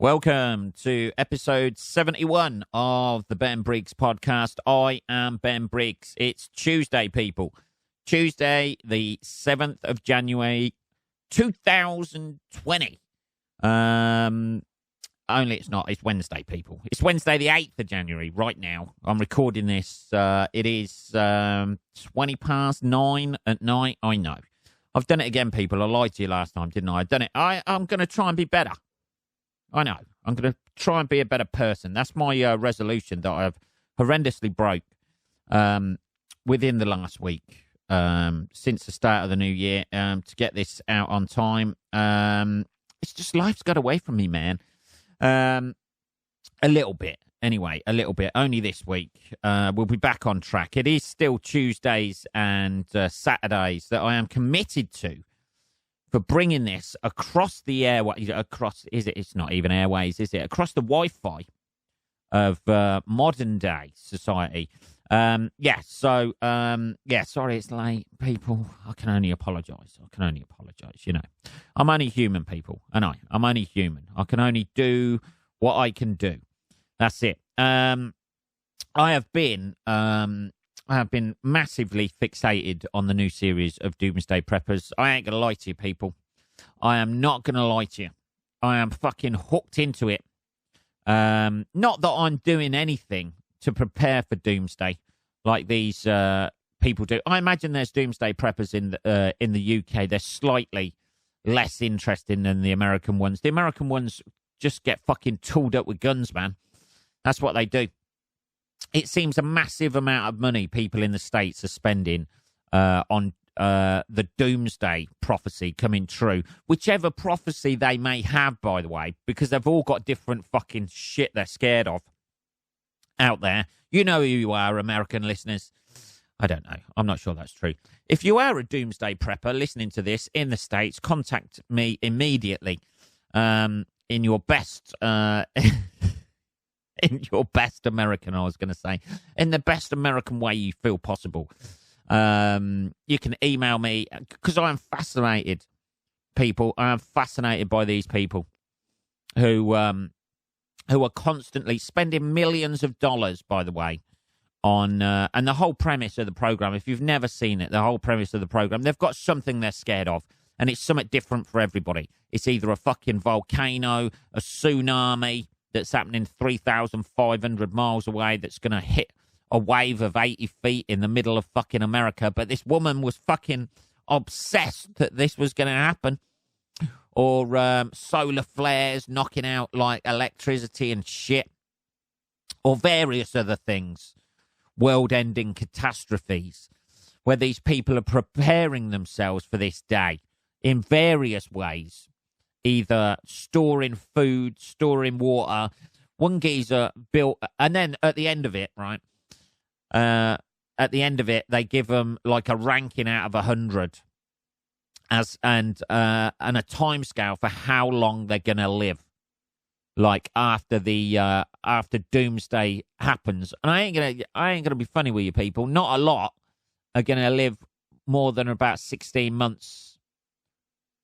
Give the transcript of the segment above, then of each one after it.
Welcome to episode 71 of the Ben Briggs podcast. I am Ben Briggs. It's Tuesday, people. Tuesday, the 7th of January, 2020. Only it's not. It's Wednesday, people. It's Wednesday, the 8th of January, right now. I'm recording this. It is 20 past 9 at night. I know. I've done it again, people. I lied to you last time, didn't I? I've done it. I'm going to try and be better. I know. I'm going to try and be a better person. That's my resolution that I've horrendously broke within the last week, since the start of the new year, to get this out on time. It's just life's got away from me, man. A little bit. Anyway, a little bit. Only this week. We'll be back on track. It is still Tuesdays and Saturdays that I am committed to for bringing this across the airways. It's not even airways, is it? Across the Wi-Fi of modern day society. Sorry it's late, people. I can only apologise. You know. I'm only human, people. I'm only human. I can only do what I can do. That's it. I have been massively fixated on the new series of Doomsday Preppers. I ain't going to lie to you, people. I am not going to lie to you. I am fucking hooked into it. Not that I'm doing anything to prepare for Doomsday like these people do. I imagine there's Doomsday Preppers in the UK. They're slightly less interesting than the American ones. The American ones just get fucking tooled up with guns, man. That's what they do. It seems a massive amount of money people in the States are spending on the Doomsday prophecy coming true. Whichever prophecy they may have, by the way, because they've all got different fucking shit they're scared of out there. You know who you are, American listeners. I don't know. I'm not sure that's true. If you are a Doomsday prepper listening to this in the States, contact me immediately in your best... in your best American, I was going to say, in the best American way you feel possible. You can email me, because I am fascinated, people. I am fascinated by these people who are constantly spending millions of dollars, by the way, on, and the whole premise of the program, if you've never seen it, the whole premise of the program, they've got something they're scared of, and it's something different for everybody. It's either a fucking volcano, a tsunami, that's happening 3,500 miles away, that's going to hit a wave of 80 feet in the middle of fucking America. But this woman was fucking obsessed that this was going to happen. Or solar flares knocking out, like, electricity and shit. Or various other things. World-ending catastrophes. Where these people are preparing themselves for this day in various ways. Either storing food, storing water. One geezer built, and then at the end of it, right? At the end of it, they give them like a ranking out of 100, and a time scale for how long they're gonna live, like after Doomsday happens. And I ain't gonna be funny with you, people. Not a lot are gonna live more than about 16 months.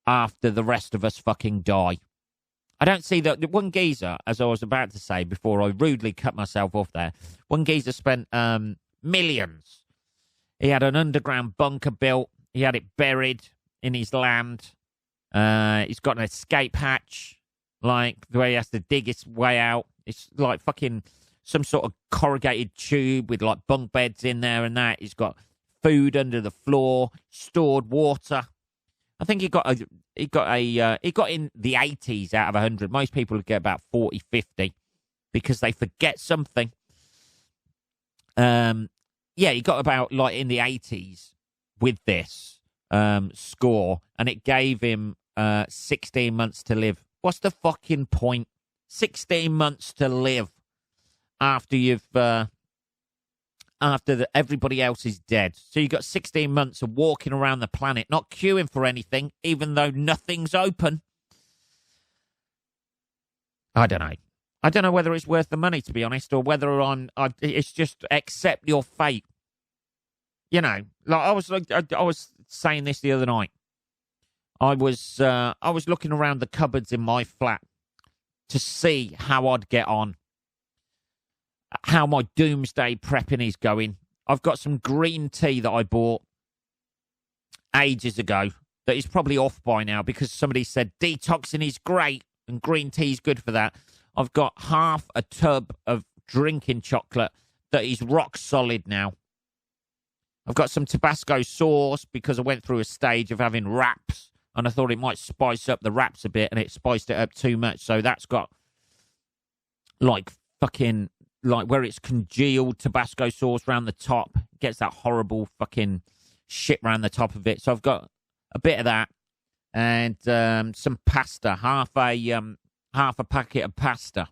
After the rest of us fucking die. I don't see that. One geezer, as I was about to say before I rudely cut myself off there, one geezer spent millions. He had an underground bunker built. He had it buried in his land. He's got an escape hatch, like the way he has to dig his way out. It's like fucking some sort of corrugated tube with like bunk beds in there and that. He's got food under the floor, stored water. I think he got in the 80s out of 100. Most people would get about 40, 50 because they forget something. He got about like in the 80s with this score, and it gave him 16 months to live. What's the fucking point? 16 months to live after you've everybody else is dead. So you got 16 months of walking around the planet, not queuing for anything, even though nothing's open. I don't know. I don't know whether it's worth the money, to be honest, or whether it's just accept your fate. You know, like I was saying this the other night. I was looking around the cupboards in my flat to see how I'd get on, how my Doomsday prepping is going. I've got some green tea that I bought ages ago that is probably off by now because somebody said detoxing is great and green tea is good for that. I've got half a tub of drinking chocolate that is rock solid now. I've got some Tabasco sauce because I went through a stage of having wraps and I thought it might spice up the wraps a bit and it spiced it up too much. So that's got like fucking, like where it's congealed Tabasco sauce around the top. Gets that horrible fucking shit around the top of it. So I've got a bit of that and some pasta, half a packet of pasta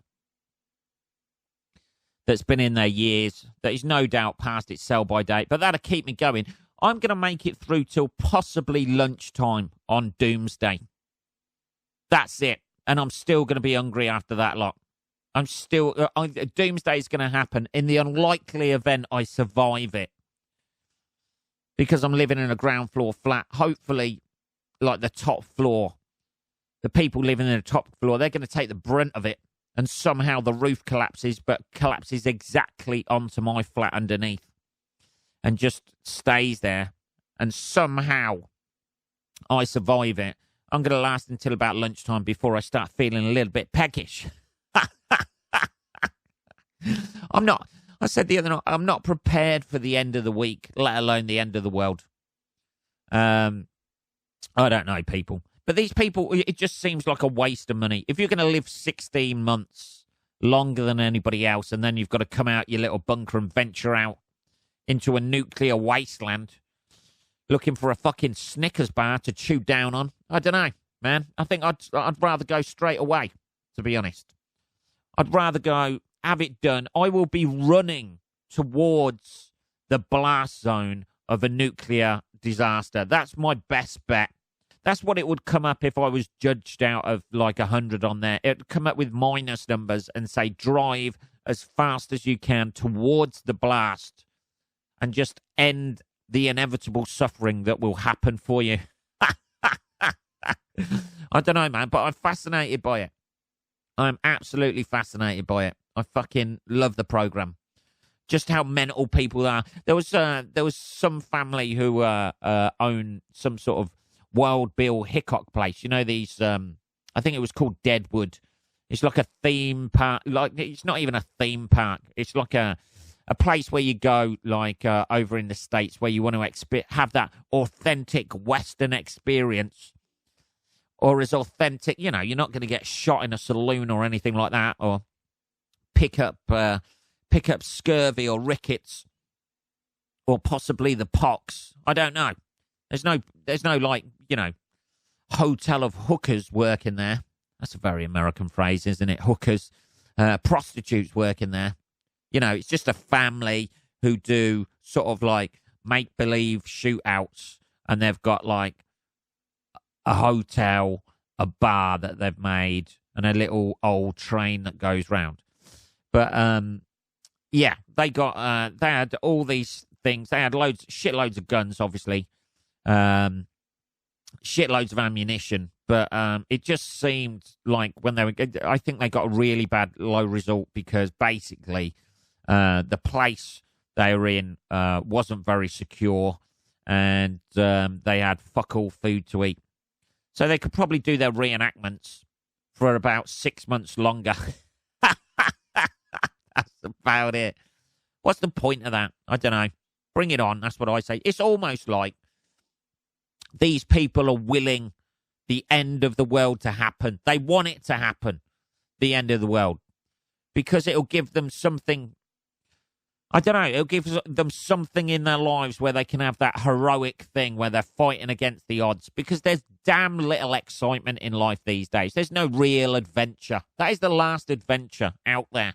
that's been in there years, that is no doubt past its sell-by date, but that'll keep me going. I'm going to make it through till possibly lunchtime on Doomsday. That's it. And I'm still going to be hungry after that lot. I'm still... Doomsday is going to happen in the unlikely event I survive it. Because I'm living in a ground floor flat. Hopefully, like the top floor, the people living in the top floor, they're going to take the brunt of it. And somehow the roof collapses, but collapses exactly onto my flat underneath. And just stays there. And somehow I survive it. I'm going to last until about lunchtime before I start feeling a little bit peckish. I said the other night, I'm not prepared for the end of the week, let alone the end of the world. I don't know, people. But these people, it just seems like a waste of money. If you're going to live 16 months longer than anybody else, and then you've got to come out your little bunker and venture out into a nuclear wasteland looking for a fucking Snickers bar to chew down on, I don't know, man. I think I'd rather go straight away, to be honest. I'd rather go, have it done. I will be running towards the blast zone of a nuclear disaster. That's my best bet. That's what it would come up if I was judged out of like 100 on there. It would come up with minus numbers and say drive as fast as you can towards the blast and just end the inevitable suffering that will happen for you. I don't know, man, but I'm fascinated by it. I'm absolutely fascinated by it. I fucking love the program. Just how mental people are. There was some family who own some sort of Wild Bill Hickok place. You know, these, I think it was called Deadwood. It's like a theme park. Like, it's not even a theme park. It's like a place where you go, like, over in the States, where you want to have that authentic Western experience. Or as authentic, you know, you're not going to get shot in a saloon or anything like that, or pick up scurvy or rickets, or possibly the pox. I don't know. There's no like, you know, hotel of hookers working there. That's a very American phrase, isn't it? Hookers, prostitutes working there. You know, it's just a family who do sort of like make-believe shootouts, and they've got like a hotel, a bar that they've made, and a little old train that goes round. But yeah, they had all these things. They had shitloads of guns, obviously. Shitloads of ammunition, but it just seemed like when I think they got a really bad low result because basically the place they were in wasn't very secure, and they had fuck all food to eat. So they could probably do their reenactments for about 6 months longer. That's about it. What's the point of that? I don't know. Bring it on. That's what I say. It's almost like these people are willing the end of the world to happen. They want it to happen, the end of the world, because it'll give them something. I don't know. It'll give them something in their lives where they can have that heroic thing where they're fighting against the odds, because there's damn little excitement in life these days. There's no real adventure. That is the last adventure out there.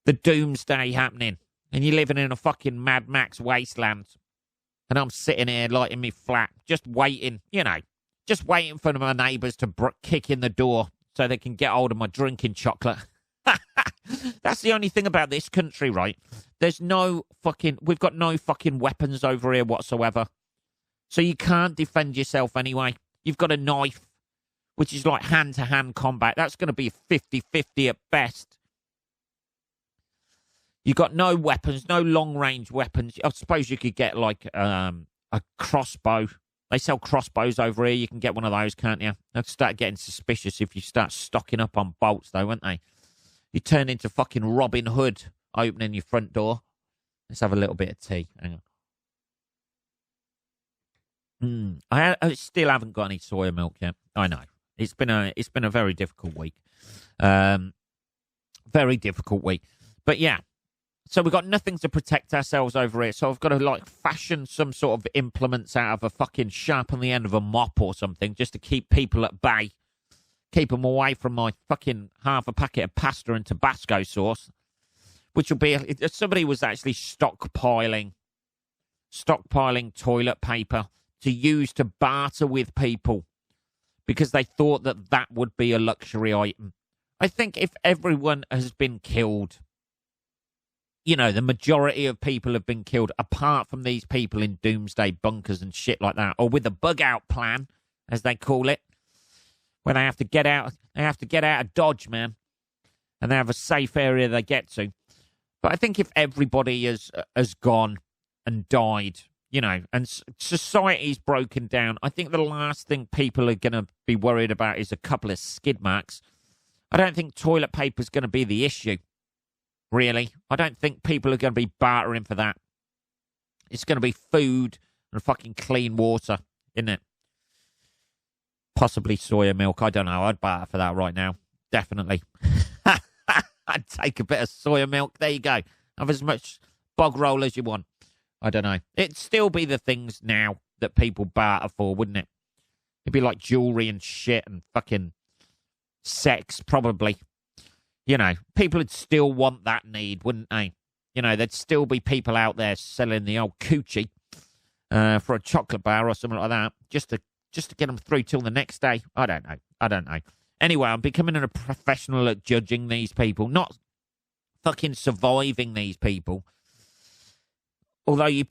The Doomsday happening, and you're living in a fucking Mad Max wasteland. And I'm sitting here lighting me flat, just waiting, you know, just waiting for my neighbours to kick in the door so they can get hold of my drinking chocolate. That's the only thing about this country, right? We've got no fucking weapons over here whatsoever. So you can't defend yourself anyway. You've got a knife. which is like hand-to-hand combat. That's going to be 50-50 at best. You got no weapons, no long-range weapons. I suppose you could get like a crossbow. They sell crossbows over here. You can get one of those, can't you? They'll start getting suspicious if you start stocking up on bolts, though, won't they? You turn into fucking Robin Hood opening your front door. Let's have a little bit of tea. Hang on. I still haven't got any soya milk yet. I know. It's been a very difficult week. Very difficult week. But yeah. So we've got nothing to protect ourselves over here. So I've got to, like, fashion some sort of implements out of a fucking sharpen the end of a mop or something just to keep people at bay. Keep them away from my fucking half a packet of pasta and Tabasco sauce. Which will be, if somebody was actually stockpiling toilet paper to use to barter with people because they thought that that would be a luxury item. I think if everyone has been killed, you know, the majority of people have been killed, apart from these people in Doomsday bunkers and shit like that, or with a bug-out plan, as they call it, where they have to get out of Dodge, man, and they have a safe area they get to. But I think if everybody has gone and died, you know, and society's broken down, I think the last thing people are going to be worried about is a couple of skid marks. I don't think toilet paper's going to be the issue. Really. I don't think people are going to be bartering for that. It's going to be food and fucking clean water, isn't it? Possibly soya milk. I don't know. I'd barter for that right now. Definitely. I'd take a bit of soya milk. There you go. Have as much bog roll as you want. I don't know. It'd still be the things now that people barter for, wouldn't it? It'd be like jewelry and shit and fucking sex, probably. You know, people would still want that need, wouldn't they? You know, there'd still be people out there selling the old coochie for a chocolate bar or something like that, just to get them through till the next day. I don't know. Anyway, I'm becoming a professional at judging these people, not fucking surviving these people. Although you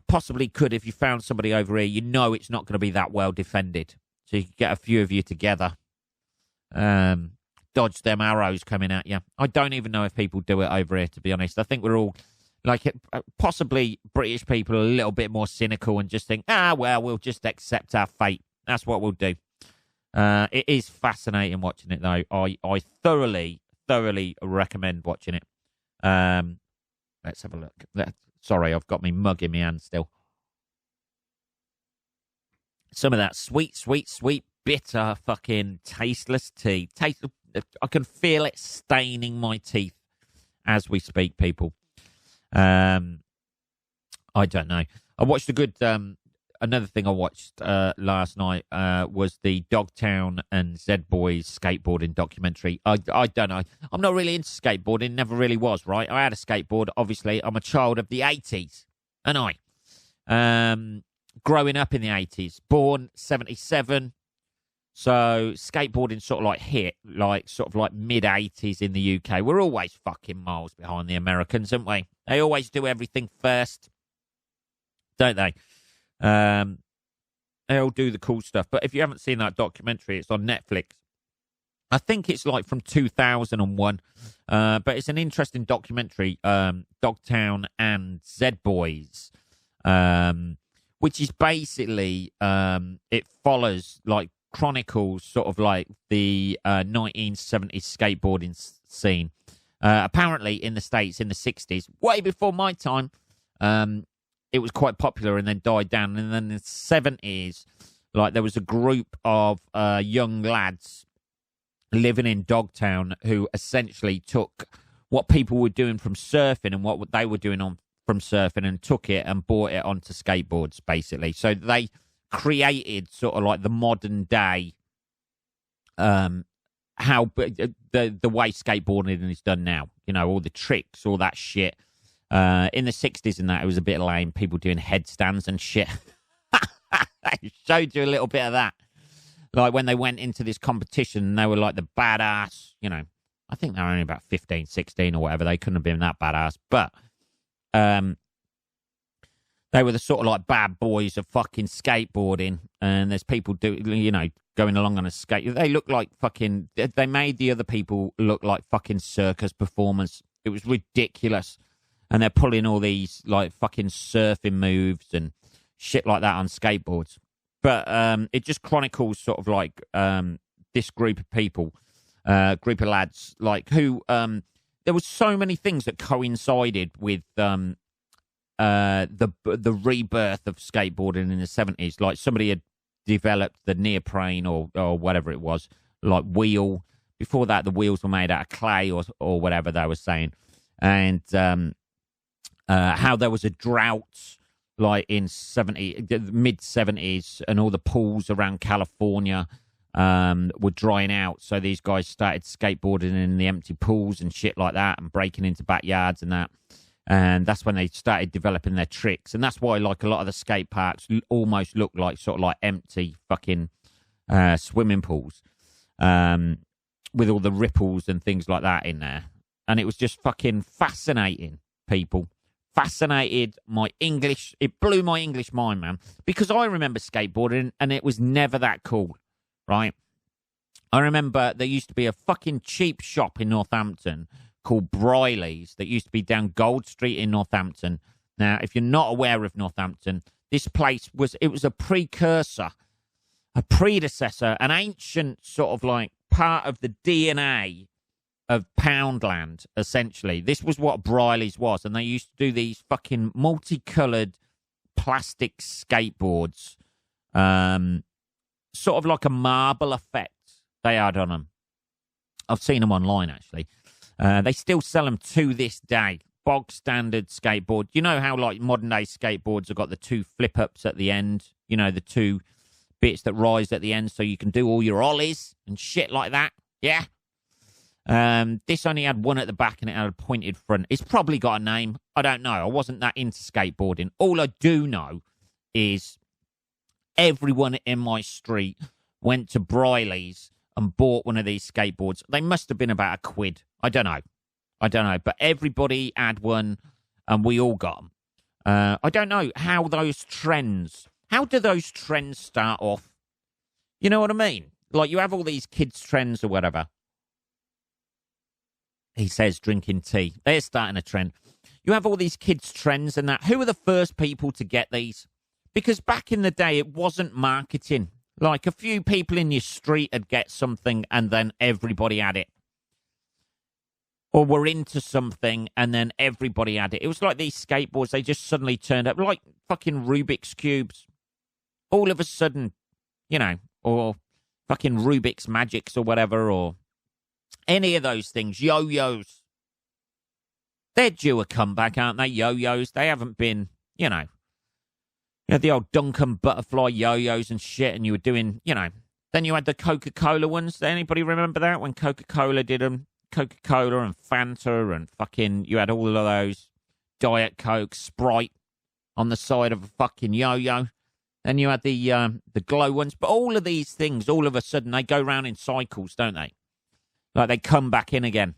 possibly could if you found somebody over here, you know it's not going to be that well defended. So you could get a few of you together. Dodge them arrows coming at you. I don't even know if people do it over here, to be honest. I think we're all, like, possibly British people are a little bit more cynical and just think, well, we'll just accept our fate. That's what we'll do. It is fascinating watching it, though. I thoroughly recommend watching it. Let's have a look. Sorry, I've got my mug in my hand still. Some of that sweet, bitter, fucking tasteless tea. I can feel it staining my teeth as we speak, people. I don't know. I watched a good... another thing I watched last night was the Dogtown and Z-Boys skateboarding documentary. I don't know. I'm not really into skateboarding. Never really was, right? I had a skateboard. Obviously, I'm a child of the 80s. And growing up in the 80s. Born 77. So skateboarding sort of like hit, like sort of like mid-80s in the UK. We're always fucking miles behind the Americans, aren't we? They always do everything first, don't they? They all do the cool stuff. But if you haven't seen that documentary, it's on Netflix. I think it's like from 2001. But it's an interesting documentary, Dogtown and Z-Boys, which is basically, it follows, like, chronicles sort of like the 1970s skateboarding scene. Apparently in the States in the 60s, way before my time, it was quite popular and then died down. And then in the 70s, like there was a group of young lads living in Dogtown who essentially took what people were doing from surfing and what they were doing from surfing and took it and brought it onto skateboards, basically. So they created sort of like the modern day, how the way skateboarding is done now. You know, all the tricks, all that shit. In the 60s and that, it was a bit lame. People doing headstands and shit. I showed you a little bit of that. Like when they went into this competition and they were like the badass, you know, I think they were only about 15, 16 or whatever. They couldn't have been that badass. But They were the sort of like bad boys of fucking skateboarding, and there's people going along on a skate. They look like fucking. They made the other people look like fucking circus performers. It was ridiculous, and they're pulling all these like fucking surfing moves and shit like that on skateboards. But it just chronicles sort of like this group of people, group of lads, like who. There was so many things that coincided with the rebirth of skateboarding in the 70s. Like somebody had developed the neoprene or whatever it was, like wheel. Before that, the wheels were made out of clay or whatever they were saying. And how there was a drought like in mid-70s, and all the pools around California were drying out. So these guys started skateboarding in the empty pools and shit like that, and breaking into backyards and that. And that's when they started developing their tricks. And that's why, like, a lot of the skate parks almost look like sort of like empty fucking swimming pools with all the ripples and things like that in there. And it was just fucking fascinating, people. Fascinated my English. It blew my English mind, man. Because I remember skateboarding and it was never that cool, right? I remember there used to be a fucking cheap shop in Northampton called Briley's that used to be down Gold Street in Northampton. Now, if you're not aware of Northampton, this place was a precursor, a predecessor, an ancient sort of like part of the DNA of Poundland, essentially. This was what Briley's was, and they used to do these fucking multicoloured plastic skateboards, sort of like a marble effect they had on them. I've seen them online, actually. They still sell them to this day. Bog standard skateboard. You know how like modern day skateboards have got the two flip ups at the end? You know, the two bits that rise at the end so you can do all your ollies and shit like that. Yeah. This only had one at the back and it had a pointed front. It's probably got a name. I don't know. I wasn't that into skateboarding. All I do know is everyone in my street went to Briley's and bought one of these skateboards. They must have been about £1. I don't know. But everybody had one and we all got them. I don't know how those trends, how do those trends start off? You know what I mean? Like you have all these kids' trends or whatever. He says drinking tea. They're starting a trend. You have all these kids' trends and that. Who are the first people to get these? Because back in the day, it wasn't marketing. Like a few people in your street would get something and then everybody had it. Or were into something and then everybody had it. It was like these skateboards, they just suddenly turned up like fucking Rubik's Cubes. All of a sudden, you know, or fucking Rubik's Magics or whatever, or any of those things. Yo-yos. They're due a comeback, aren't they? Yo-yos. They haven't been, you know. You had the old Duncan butterfly yo-yos and shit, and you were doing, you know. Then you had the Coca-Cola ones. Anybody remember that when Coca-Cola did them? Coca-Cola and Fanta and fucking, you had all of those. Diet Coke, Sprite on the side of a fucking yo-yo. Then you had the glow ones. But all of these things, all of a sudden, they go round in cycles, don't they? Like they come back in again.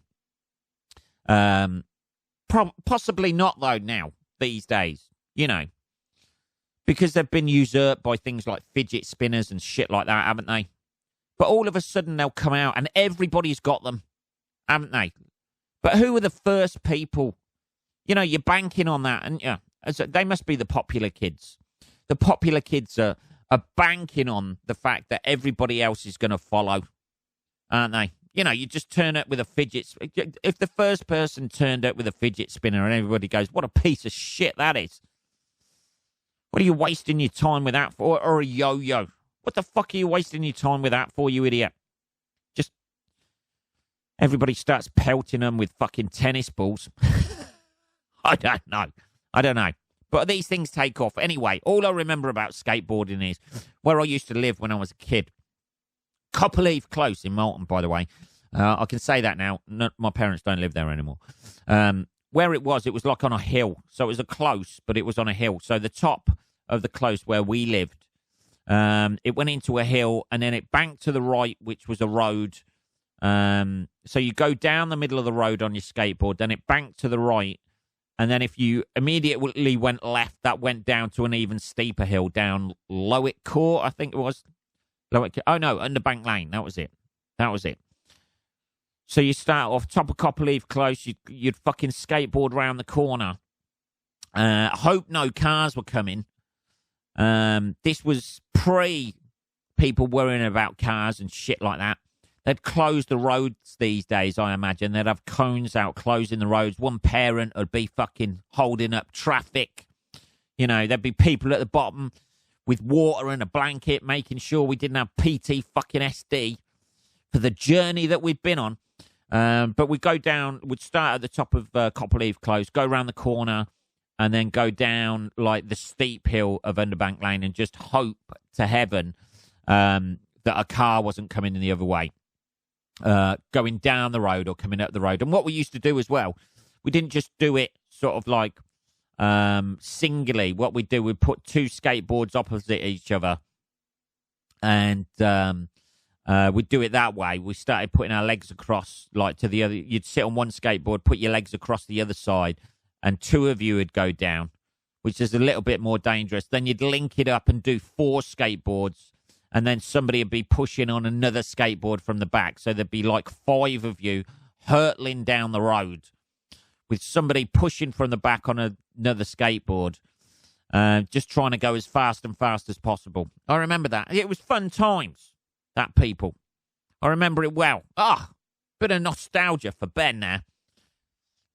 Possibly not, though, now, these days, you know. Because they've been usurped by things like fidget spinners and shit like that, haven't they? But all of a sudden, they'll come out and everybody's got them, haven't they? But who are the first people? You know, you're banking on that. And yeah, they must be the popular kids. The popular kids are banking on the fact that everybody else is going to follow, aren't they? You know, you just turn up with a fidget. If the first person turned up with a fidget spinner and everybody goes, what a piece of shit that is. What are you wasting your time with that for? Or a yo-yo. What the fuck are you wasting your time with that for, you idiot? Just everybody starts pelting them with fucking tennis balls. I don't know. But these things take off. Anyway, all I remember about skateboarding is where I used to live when I was a kid. Copperleaf Close in Malton, by the way. I can say that now. No, my parents don't live there anymore. Where it was like on a hill. So it was a close, but it was on a hill. So the top of the close where we lived, it went into a hill and then it banked to the right, which was a road. So you go down the middle of the road on your skateboard, then it banked to the right, And then if you immediately went left, that went down to an even steeper hill down Lowick Court, I think it was. Oh, no, Underbank Lane. That was it. So you start off top of Copperleaf Close. You'd fucking skateboard round the corner. Hope no cars were coming. This was pre people worrying about cars and shit like that. They'd close the roads these days, I imagine. They'd have cones out closing the roads. One parent would be fucking holding up traffic. You know, there'd be people at the bottom with water and a blanket, making sure we didn't have PT fucking SD for the journey that we'd been on. But we'd start at the top of Copperleaf Close, go around the corner, and then go down like the steep hill of Underbank Lane and just hope to heaven that a car wasn't coming in the other way. Going down the road or coming up the road. And what we used to do as well, we didn't just do it sort of like singly. What we'd do, we'd put two skateboards opposite each other and we'd do it that way. We started putting our legs across like to the other. You'd sit on one skateboard, put your legs across the other side, and two of you would go down, which is a little bit more dangerous. Then you'd link it up and do 4 skateboards. And then somebody would be pushing on another skateboard from the back. So there'd be like 5 of you hurtling down the road with somebody pushing from the back on another skateboard, just trying to go as fast as possible. I remember that. It was fun times, that people. I remember it well. Bit of nostalgia for Ben now.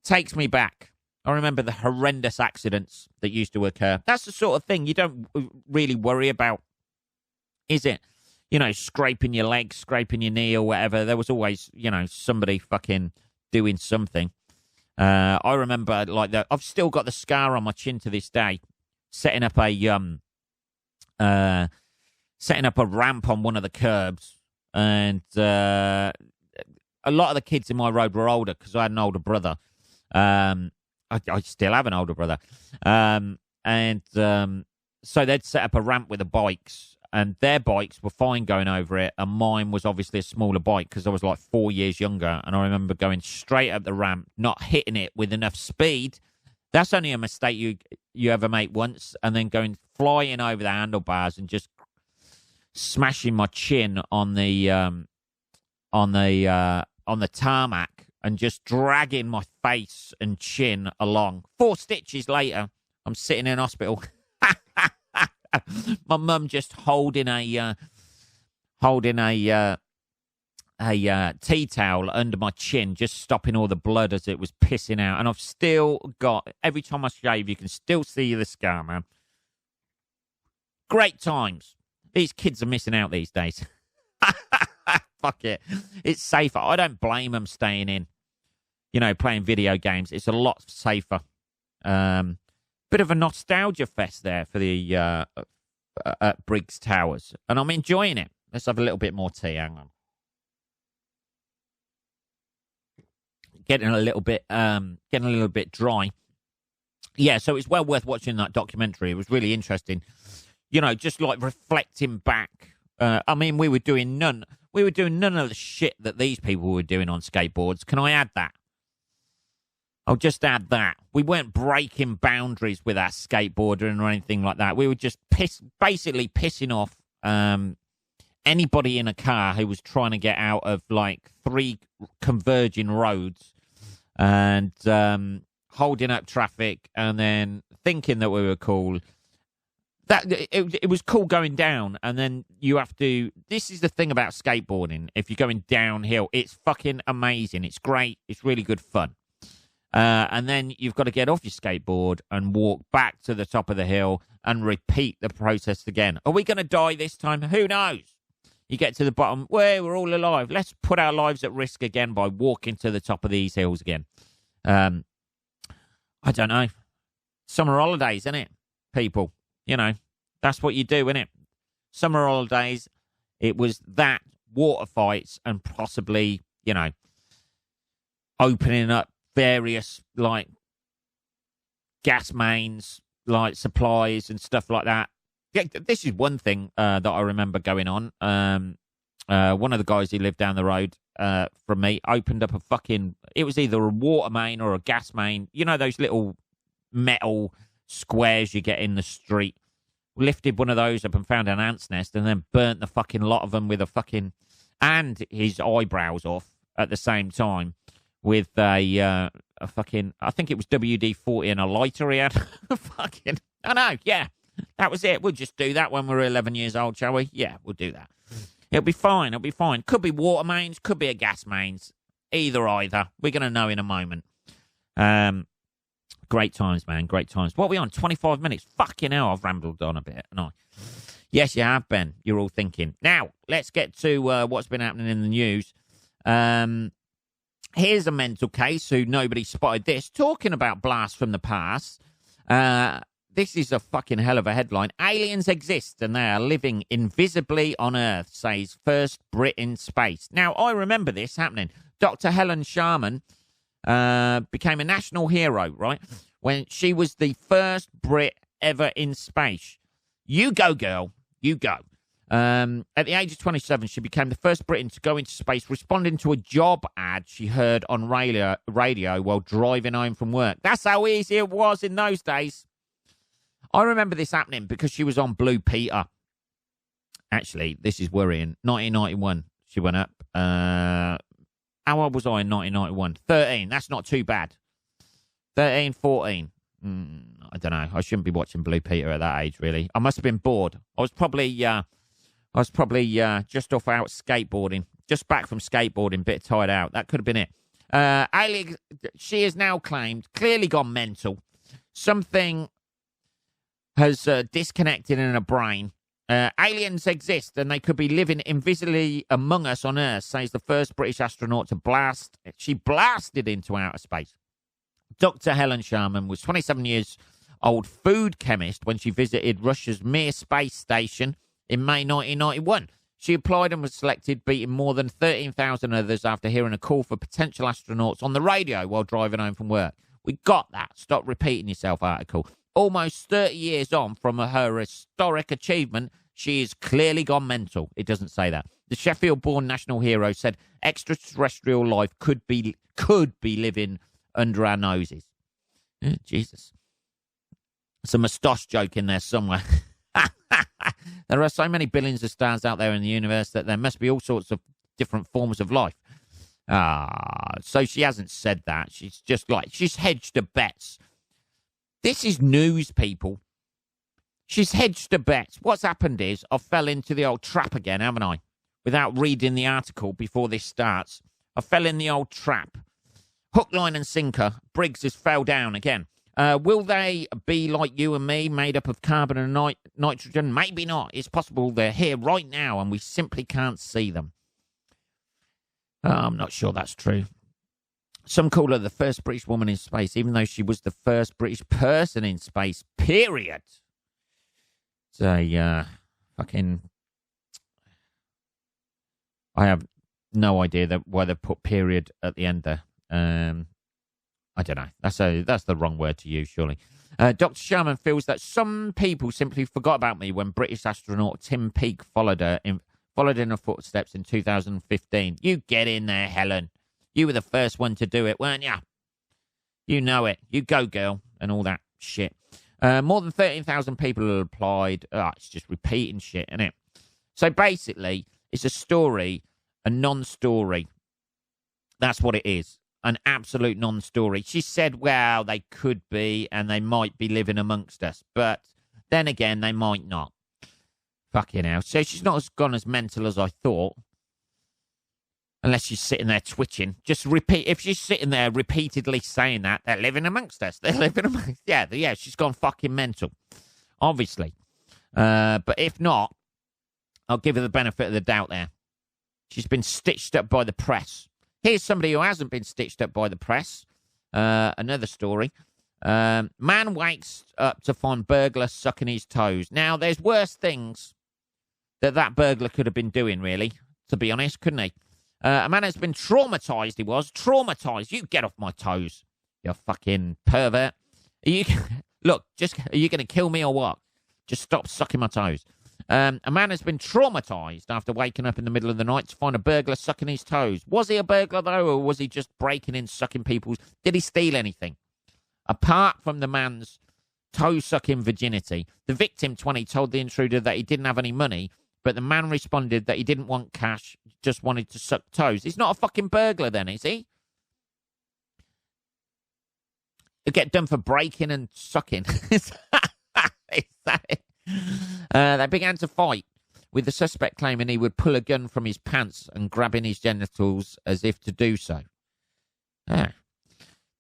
Takes me back. I remember the horrendous accidents that used to occur. That's the sort of thing you don't really worry about. Is it, scraping your leg, scraping your knee or whatever? There was always, somebody fucking doing something. I remember like that. I've still got the scar on my chin to this day, setting up a ramp on one of the curbs. And a lot of the kids in my road were older because I had an older brother. I still have an older brother. So they'd set up a ramp with the bikes. And their bikes were fine going over it, and mine was obviously a smaller bike because I was like 4 years younger. And I remember going straight up the ramp, not hitting it with enough speed. That's only a mistake you ever make once, and then going flying over the handlebars and just smashing my chin on the tarmac and just dragging my face and chin along. 4 stitches later, I'm sitting in hospital. My mum just holding a tea towel under my chin, just stopping all the blood as it was pissing out. And I've still got, every time I shave, you can still see the scar, man. Great times. These kids are missing out these days. Fuck it. It's safer. I don't blame them staying in, playing video games. It's a lot safer. Bit of a nostalgia fest there for the at Briggs Towers, and I'm enjoying it. Let's have a little bit more tea. Hang on, getting a little bit dry. Yeah, so it's well worth watching that documentary. It was really interesting. Just like reflecting back. I mean, we were doing none of the shit that these people were doing on skateboards. Can I add that? I'll just add that. We weren't breaking boundaries with our skateboarding or anything like that. We were just basically pissing off anybody in a car who was trying to get out of like 3 converging roads and holding up traffic and then thinking that we were cool. That it was cool going down, and then you have to. This is the thing about skateboarding. If you're going downhill, it's fucking amazing. It's great. It's really good fun. And then you've got to get off your skateboard and walk back to the top of the hill and repeat the process again. Are we going to die this time? Who knows? You get to the bottom. Well, we're all alive. Let's put our lives at risk again by walking to the top of these hills again. I don't know. Summer holidays, isn't it, people? That's what you do, isn't it? Summer holidays, it was that, water fights, and possibly, opening up various like gas mains, like supplies and stuff like that. Yeah, this is one thing that I remember going on. One of the guys who lived down the road from me opened up it was either a water main or a gas main. Those little metal squares you get in the street. Lifted one of those up and found an ant's nest and then burnt the fucking lot of them with a fucking... And his eyebrows off at the same time with a fucking... I think it was WD-40 and a lighter he had. Fucking... I know, yeah. That was it. We'll just do that when we're 11 years old, shall we? Yeah, we'll do that. It'll be fine. It'll be fine. Could be water mains. Could be a gas mains. Either. We're going to know in a moment. Great times, man. Great times. What are we on? 25 minutes. Fucking hell, I've rambled on a bit. No. Yes, you have, Ben. You're all thinking. Now, let's get to what's been happening in the news. Here's a mental case who nobody spotted this. Talking about blasts from the past. This is a fucking hell of a headline. Aliens exist and they are living invisibly on Earth, says first Brit in space. Now, I remember this happening. Dr. Helen Sharman became a national hero, right? When she was the first Brit ever in space. You go, girl. You go. At the age of 27, she became the first Briton to go into space, responding to a job ad she heard on radio while driving home from work. That's how easy it was in those days. I remember this happening because she was on Blue Peter. Actually, this is worrying. 1991, she went up. How old was I in 1991? 13. That's not too bad. 13, 14. I don't know. I shouldn't be watching Blue Peter at that age, really. I must have been bored. I was probably just off out skateboarding. Just back from skateboarding, bit tired out. That could have been it. She is now claimed, clearly gone mental. Something has disconnected in her brain. Aliens exist and they could be living invisibly among us on Earth, says the first British astronaut to blast. She blasted into outer space. Dr. Helen Sharman was 27 years old food chemist when she visited Russia's Mir space station in May 1991. She applied and was selected, beating more than 13,000 others after hearing a call for potential astronauts on the radio while driving home from work. We got that. Stop repeating yourself article. Almost 30 years on from her historic achievement, she is clearly gone mental. It doesn't say that. The Sheffield-born national hero said extraterrestrial life could be living under our noses. Oh, Jesus. It's a moustache joke in there somewhere. There are so many billions of stars out there in the universe that there must be all sorts of different forms of life. So she hasn't said that. She's just she's hedged her bets. This is news, people. She's hedged her bets. What's happened is I fell into the old trap again, haven't I? Without reading the article before this starts. I fell in the old trap. Hook, line and sinker. Briggs has fell down again. Will they be like you and me, made up of carbon and nitrogen? Maybe not. It's possible they're here right now and we simply can't see them. I'm not sure that's true. Some call her the first British woman in space, even though she was the first British person in space, period. It's a fucking... I have no idea why they put period at the end there. I don't know. That's the wrong word to use, surely. Dr. Sharman feels that some people simply forgot about me when British astronaut Tim Peake followed in her footsteps in 2015. You get in there, Helen. You were the first one to do it, weren't you? You know it. You go, girl, and all that shit. More than 13,000 people have applied. It's just repeating shit, isn't it? So basically, it's a story, a non-story. That's what it is. An absolute non-story. She said, well, they could be, and they might be living amongst us. But then again, they might not. Fucking hell. So she's not gone as mental as I thought. Unless she's sitting there twitching. Just repeat. If she's sitting there repeatedly saying that, they're living amongst us. They're living amongst us. Yeah, she's gone fucking mental. Obviously. But if not, I'll give her the benefit of the doubt there. She's been stitched up by the press. Here's somebody who hasn't been stitched up by the press. Another story. Man wakes up to find burglar sucking his toes. Now, there's worse things that burglar could have been doing, really, to be honest, couldn't he? A man has been traumatised, he was. Traumatised. You get off my toes, you fucking pervert. Are you going to kill me or what? Just stop sucking my toes. A man has been traumatised after waking up in the middle of the night to find a burglar sucking his toes. Was he a burglar, though, or was he just breaking in, sucking people's... Did he steal anything? Apart from the man's toe-sucking virginity, the victim, 20, told the intruder that he didn't have any money, but the man responded that he didn't want cash, just wanted to suck toes. He's not a fucking burglar then, is he? He'll get done for breaking and sucking. Is that it? They began to fight, with the suspect claiming he would pull a gun from his pants and grabbing his genitals as if to do so. Ah,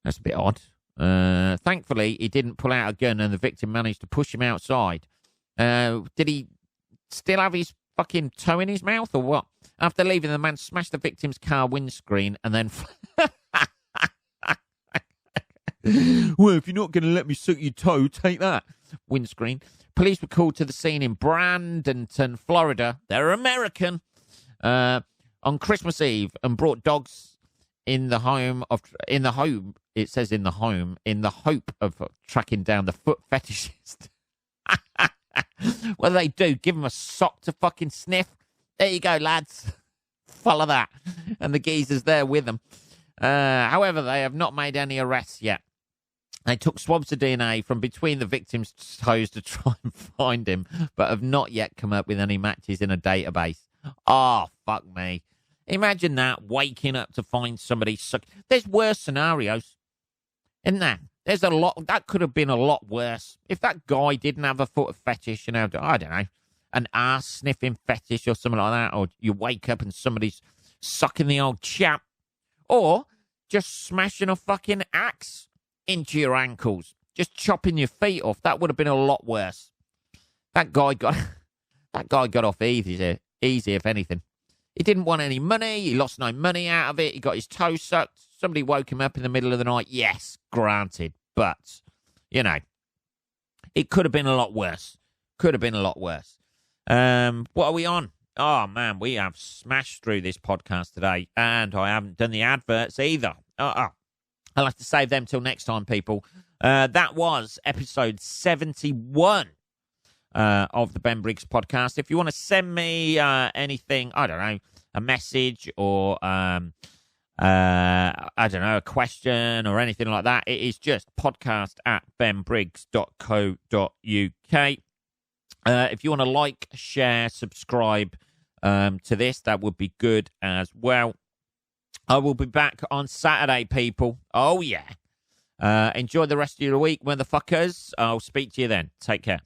that's a bit odd. Thankfully, he didn't pull out a gun and the victim managed to push him outside. Did he still have his fucking toe in his mouth or what? After leaving, the man smashed the victim's car windscreen and then... Well, if you're not going to let me suck your toe, take that. Windscreen. Police were called to the scene in Bradenton, Florida. They're American. On Christmas Eve and brought dogs in the hope of tracking down the foot fetishist. What do? Give them a sock to fucking sniff? There you go, lads. Follow that. And the geezer's there with them. However, they have not made any arrests yet. They took swabs of DNA from between the victim's toes to try and find him, but have not yet come up with any matches in a database. Oh, fuck me. Imagine that, waking up to find somebody suck. There's worse scenarios, isn't there? There's a lot. That could have been a lot worse. If that guy didn't have a foot fetish, I don't know, an ass sniffing fetish or something like that, or you wake up and somebody's sucking the old chap, or just smashing a fucking axe into your ankles, just chopping your feet off. That would have been a lot worse. That guy got off easy, if anything. He didn't want any money. He lost no money out of it. He got his toe sucked. Somebody woke him up in the middle of the night. Yes, granted. But, it could have been a lot worse. Could have been a lot worse. What are we on? Oh, man, we have smashed through this podcast today. And I haven't done the adverts either. I'll have to save them till next time, people. That was episode 71 of the Ben Briggs podcast. If you want to send me anything, I don't know, a message or, I don't know, a question or anything like that, it is just podcast@benbriggs.co.uk. If you want to like, share, subscribe to this, that would be good as well. I will be back on Saturday, people. Oh, yeah. Enjoy the rest of your week, motherfuckers. I'll speak to you then. Take care.